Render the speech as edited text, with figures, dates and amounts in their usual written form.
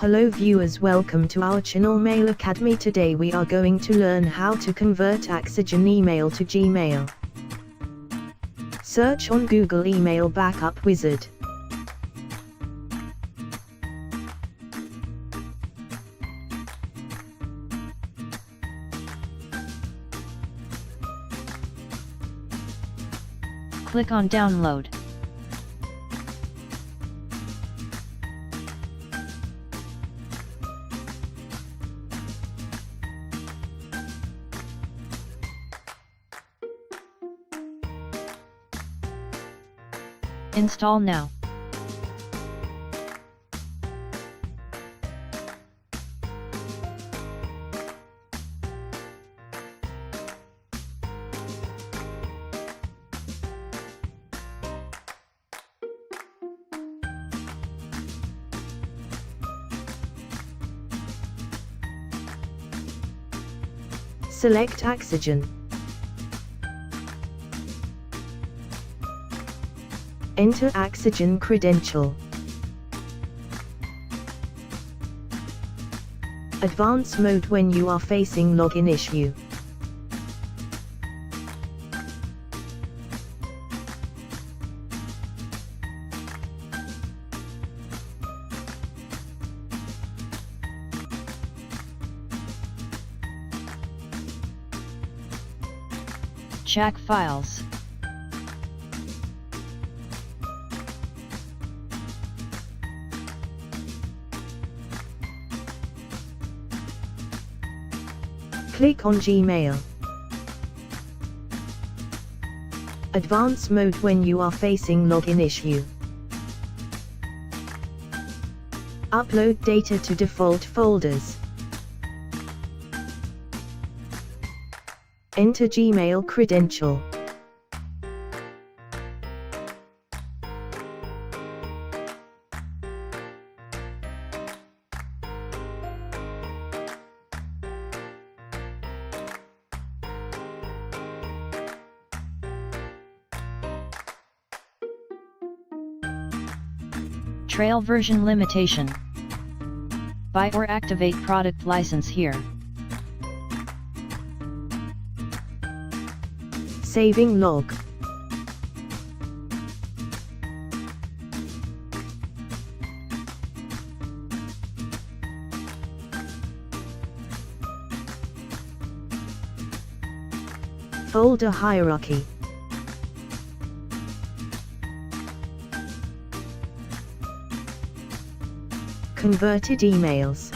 Hello viewers, welcome to our channel Mail Academy. Today we are going to learn how to convert Axigen email to Gmail. Search on Google Email Backup Wizard. Click on Download. Install now. Select Axigen. Enter Axigen credential. Advanced mode when you are facing login issue. Check files. Click on Gmail. Advanced mode when you are facing login issue. Upload data to default folders. Enter Gmail credential. Trail version limitation. Buy or activate product license here. Saving log. Folder hierarchy. Converted emails.